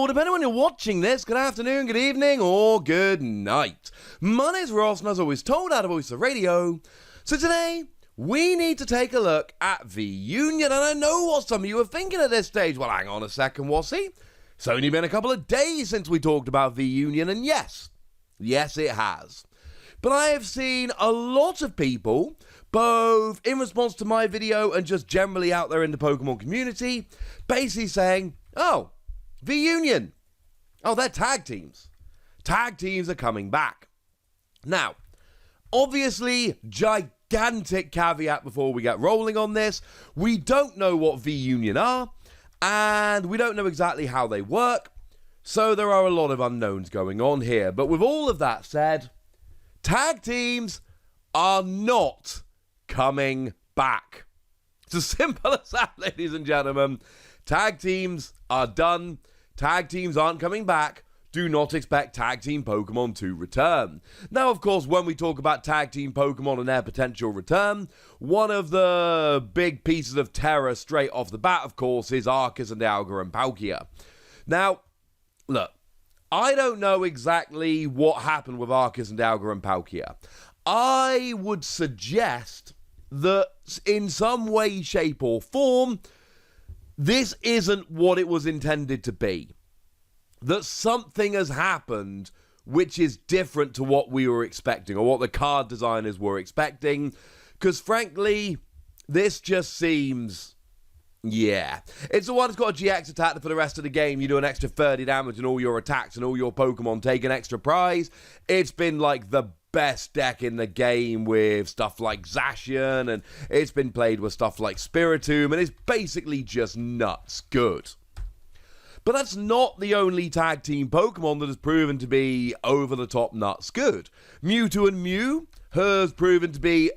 depending on when you're watching this, good afternoon, good evening, or good night. My name's Ross, and as always told out of Voice of Radio. So today, we need to take a look at VUnion, and I know what some of you are thinking at this stage. Well, hang on a second, Wassy. It's only been a couple of days since we talked about VUnion, and yes, it has. But I have seen a lot of people, both in response to my video and just generally out there in the Pokemon community, basically saying, oh, VUnion. Oh, they're tag teams. Tag teams are coming back. Now, obviously, gigantic caveat before we get rolling on this. We don't know what VUnion are, and we don't know exactly how they work, so there are a lot of unknowns going on here. But with all of that said, tag teams are not coming back. It's as simple as that, ladies and gentlemen. Tag teams are done. Tag teams aren't coming back. Do not expect tag team Pokemon to return. Now, of course, when we talk about tag team Pokemon and their potential return, one of the big pieces of terror straight off the bat, of course, is Arceus and Alga and Palkia. Now, look, I don't know exactly what happened with Arceus and Alga and Palkia. I would suggest that in some way, shape, or form, this isn't what it was intended to be. That something has happened which is different to what we were expecting, or what the card designers were expecting. Because frankly, this just seems... yeah. It's the one that's got a GX attack that for the rest of the game you do an extra 30 damage and all your attacks and all your Pokemon take an extra prize. It's been like the best deck in the game with stuff like Zacian, and it's been played with stuff like Spiritomb, and it's basically just nuts good. But that's not the only tag team Pokemon that has proven to be over-the-top nuts good. Mewtwo and Mew has proven to be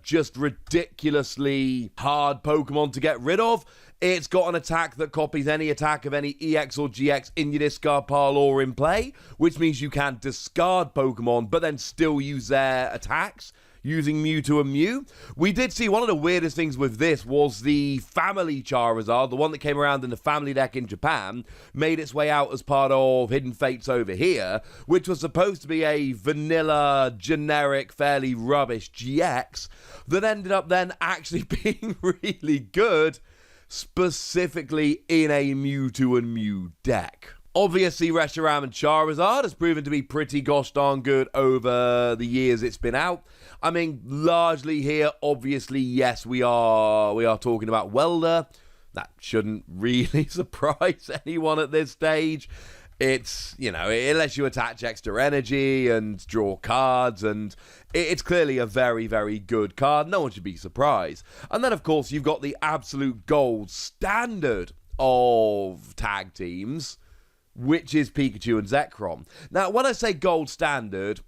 just ridiculously hard Pokemon to get rid of. It's got an attack that copies any attack of any EX or GX in your discard pile or in play, which means you can discard Pokemon but then still use their attacks using Mewtwo and Mew. We did see one of the weirdest things with this was the family Charizard, the one that came around in the family deck in Japan, made its way out as part of Hidden Fates over here, which was supposed to be a vanilla, generic, fairly rubbish GX that ended up then actually being really good, specifically in a Mewtwo and Mew deck. Obviously, Reshiram and Charizard has proven to be pretty gosh darn good over the years it's been out. I mean, largely here, obviously, yes, we are talking about Welder. That shouldn't really surprise anyone at this stage. It's, you know, it lets you attach extra energy and draw cards, and it's clearly a very, very good card. No one should be surprised. And then, of course, you've got the absolute gold standard of tag teams, which is Pikachu and Zekrom. Now, when I say gold standard,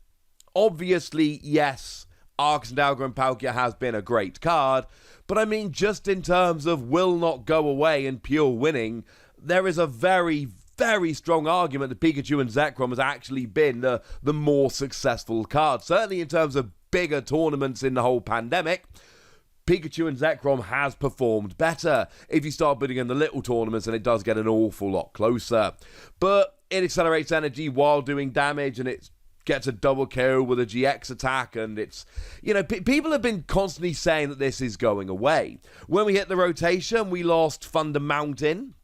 obviously, yes, Arceus and Alga and Palkia has been a great card, but I mean, just in terms of will not go away and pure winning, there is a very, very strong argument that Pikachu and Zekrom has actually been the more successful card. Certainly in terms of bigger tournaments in the whole pandemic, Pikachu and Zekrom has performed better. If you start bidding in the little tournaments, and it does get an awful lot closer. But it accelerates energy while doing damage, and it gets a double KO with a GX attack, and it's, you know, people have been constantly saying that this is going away. When we hit the rotation, we lost Thunder Mountain,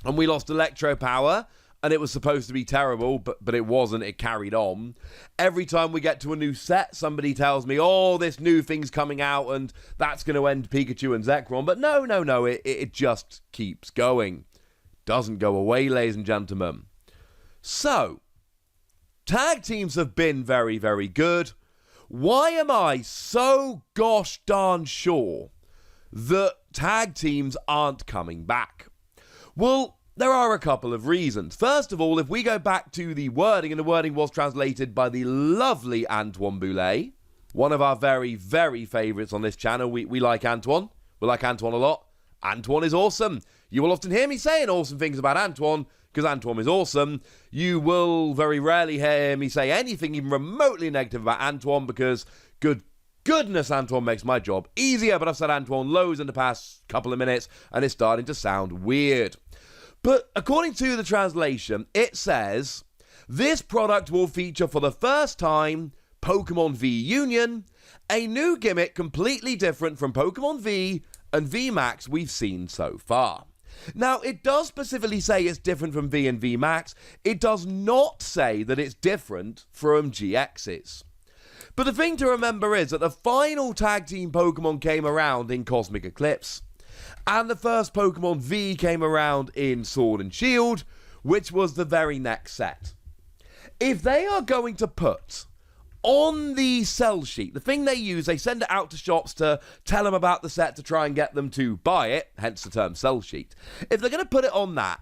and we lost Electro Power, and it was supposed to be terrible, but it wasn't. It carried on. Every time we get to a new set, somebody tells me, oh, this new thing's coming out, and that's going to end Pikachu and Zekrom. But no, it just keeps going. Doesn't go away, ladies and gentlemen. So, tag teams have been very, very good. Why am I so gosh darn sure that tag teams aren't coming back? Well, there are a couple of reasons. First of all, if we go back to the wording, and the wording was translated by the lovely Antoine Boulet, one of our very, very favourites on this channel. We like Antoine. We like Antoine a lot. Antoine is awesome. You will often hear me saying awesome things about Antoine, because Antoine is awesome. You will very rarely hear me say anything even remotely negative about Antoine, because goodness, Antoine makes my job easier. But I've said Antoine loads in the past couple of minutes, and it's starting to sound weird. But according to the translation, it says, this product will feature for the first time Pokémon VUnion, a new gimmick completely different from Pokémon V and VMAX we've seen so far. Now, it does specifically say it's different from V and VMAX. It does not say that it's different from GXs. But the thing to remember is that the final tag team Pokemon came around in Cosmic Eclipse, and the first Pokemon V came around in Sword and Shield, which was the very next set. If they are going to put on the sell sheet, the thing they use, they send it out to shops to tell them about the set to try and get them to buy it, hence the term sell sheet. If they're going to put it on that,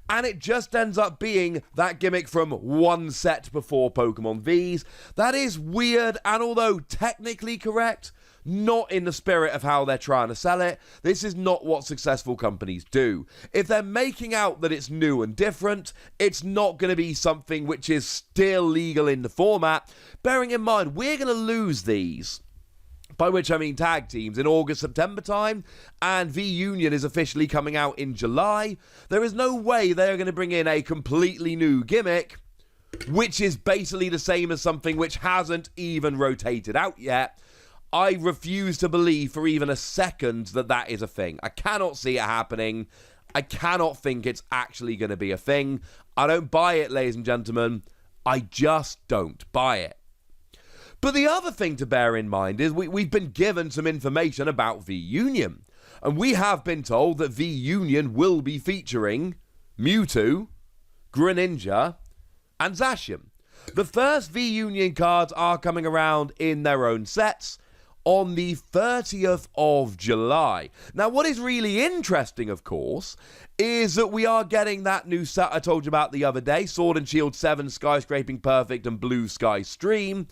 and it just ends up being that gimmick from one set before Pokemon Vs, that is weird, and although technically correct, not in the spirit of how they're trying to sell it. This is not what successful companies do. If they're making out that it's new and different, it's not going to be something which is still legal in the format. Bearing in mind, we're going to lose these, by which I mean tag teams, in August, September time, and VUnion is officially coming out in July. There is no way they're going to bring in a completely new gimmick, which is basically the same as something which hasn't even rotated out yet. I refuse to believe for even a second that that is a thing. I cannot see it happening. I cannot think it's actually going to be a thing. I don't buy it, ladies and gentlemen. I just don't buy it. But the other thing to bear in mind is we've been given some information about VUnion. And we have been told that VUnion will be featuring Mewtwo, Greninja, and Zacian. The first VUnion cards are coming around in their own sets on the 30th of July. Now, what is really interesting, of course, is that we are getting that new set I told you about the other day, Sword and Shield 7, Skyscraping Perfect, and Blue Sky Stream,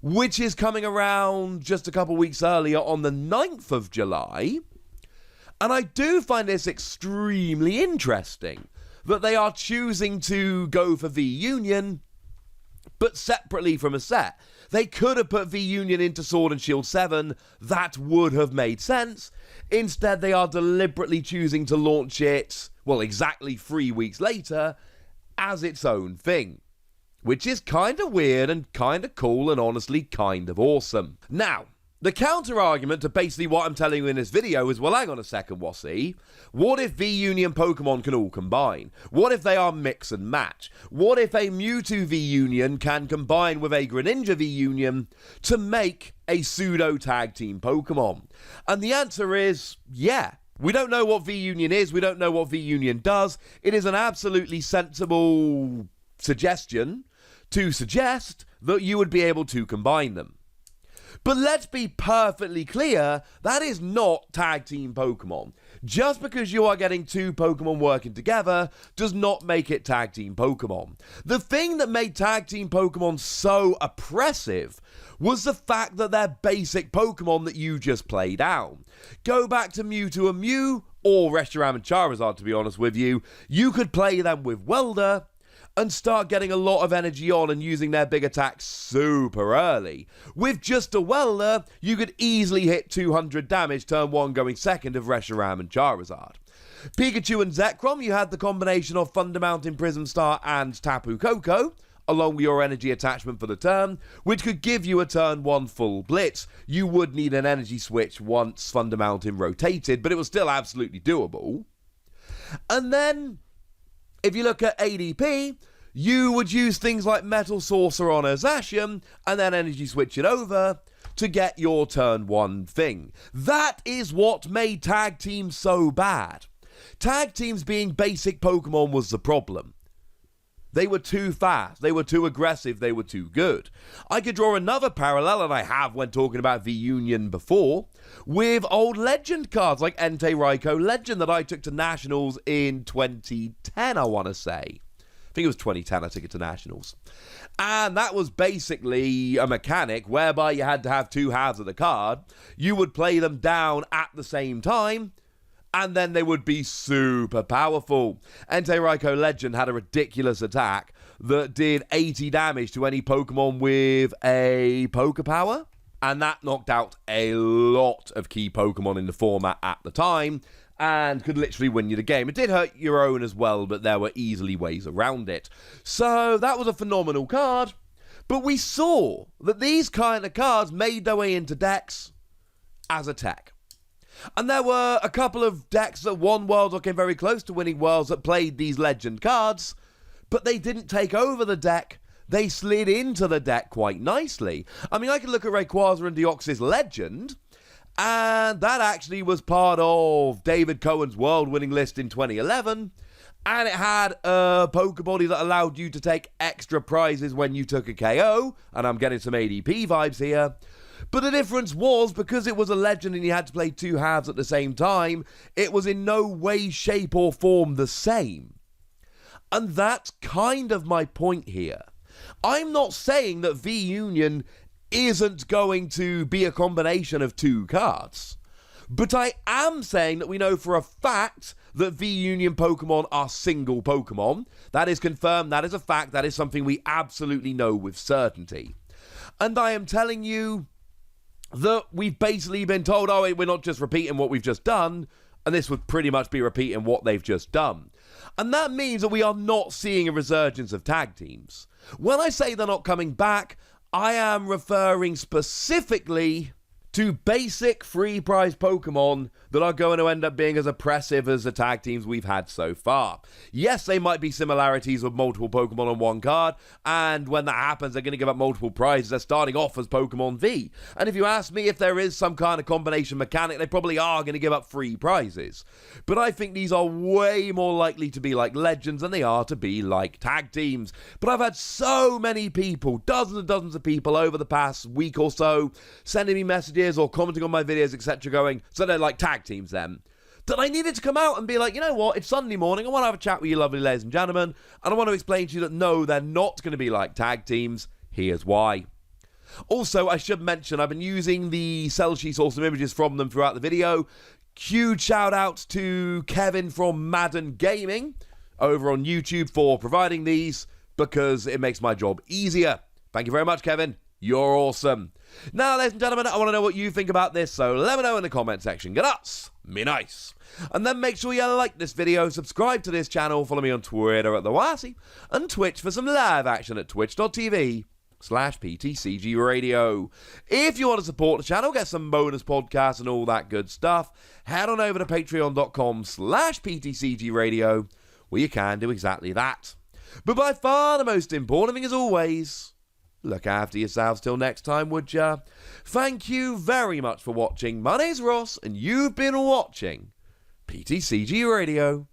which is coming around just a couple weeks earlier on the 9th of July. And I do find this extremely interesting, that they are choosing to go for VUnion, but separately from a set. They could have put VUnion into Sword and Shield 7. That would have made sense. Instead, they are deliberately choosing to launch it, well, exactly 3 weeks later, as its own thing. Which is kind of weird and kind of cool and honestly kind of awesome. Now, the counter-argument to basically what I'm telling you in this video is, well, hang on a second, Wassy. What if VUnion Pokemon can all combine? What if they are mix and match? What if a Mewtwo VUnion can combine with a Greninja VUnion to make a pseudo-tag team Pokemon? And the answer is, yeah. We don't know what VUnion is. We don't know what VUnion does. It is an absolutely sensible suggestion to suggest that you would be able to combine them. But let's be perfectly clear, that is not tag team Pokemon. Just because you are getting two Pokemon working together does not make it tag team Pokemon. The thing that made tag team Pokemon so oppressive was the fact that they're basic Pokemon that you just play down. Go back to Mewtwo and Mew, or Reshiram and Charizard, to be honest with you. You could play them with Welder and start getting a lot of energy on and using their big attacks super early. With just a Welder, you could easily hit 200 damage turn 1 going second of Reshiram and Charizard. Pikachu and Zekrom, you had the combination of Thunder Mountain, Prism Star and Tapu Koko, along with your energy attachment for the turn, which could give you a turn 1 full blitz. You would need an energy switch once Thunder Mountain rotated, but it was still absolutely doable. And then, if you look at ADP, you would use things like Metal Sorcerer on a Zacian and then energy switch it over to get your turn 1 thing. That is what made tag teams so bad. Tag teams being basic Pokemon was the problem. They were too fast, they were too aggressive, they were too good. I could draw another parallel, and I have when talking about VUnion before, with old Legend cards like Entei Raikou Legend that I took to Nationals in 2010, I want to say. I think it was 2010 I took it to Nationals. And that was basically a mechanic whereby you had to have two halves of the card. You would play them down at the same time, and then they would be super powerful. Entei Raikou Legend had a ridiculous attack that did 80 damage to any Pokemon with a Poké Power, and that knocked out a lot of key Pokemon in the format at the time, and could literally win you the game. It did hurt your own as well, but there were easily ways around it. So that was a phenomenal card, but we saw that these kind of cards made their way into decks as a tech. And there were a couple of decks that won Worlds or came very close to winning Worlds that played these legend cards, but they didn't take over the deck. They slid into the deck quite nicely. I mean, I can look at Rayquaza and Deoxys Legend, and that actually was part of David Cohen's world-winning list in 2011, and it had a Pokebody that allowed you to take extra prizes when you took a KO, and I'm getting some ADP vibes here. But the difference was, because it was a legend and you had to play two halves at the same time, it was in no way, shape, or form the same. And that's kind of my point here. I'm not saying that VUnion isn't going to be a combination of two cards, but I am saying that we know for a fact that VUnion Pokemon are single Pokemon. That is confirmed, that is a fact, that is something we absolutely know with certainty. And I am telling you that we've basically been told, oh, wait, we're not just repeating what we've just done, and this would pretty much be repeating what they've just done. And that means that we are not seeing a resurgence of tag teams. When I say they're not coming back, I am referring specifically to basic free prize Pokemon that are going to end up being as oppressive as the tag teams we've had so far. Yes, they might be similarities with multiple Pokemon on one card, and when that happens, they're going to give up multiple prizes. They're starting off as Pokemon V. And if you ask me if there is some kind of combination mechanic, they probably are going to give up free prizes. But I think these are way more likely to be like Legends than they are to be like tag teams. But I've had so many people, dozens and dozens of people over the past week or so, sending me messages or commenting on my videos, etc., going, so they're like tag teams then, that I needed to come out and be like, you know what, it's Sunday morning, I want to have a chat with you lovely ladies and gentlemen, and I want to explain to you that no, they're not going to be like tag teams. Here's why. Also, I should mention, I've been using the cell sheets or some images from them throughout the video. Huge shout out to Kevin from Madden Gaming over on YouTube for providing these, because it makes my job easier. Thank you very much, Kevin. You're awesome. Now, ladies and gentlemen, I want to know what you think about this, so let me know in the comment section. Get us, me nice. And then make sure you like this video, subscribe to this channel, follow me on Twitter at TheWasi, and Twitch for some live action at twitch.tv/PTCG Radio. If you want to support the channel, get some bonus podcasts and all that good stuff, head on over to patreon.com/PTCG Radio, where you can do exactly that. But by far the most important thing, as always, look after yourselves till next time, would ya? Thank you very much for watching. My name's Ross, and you've been watching PTCG Radio.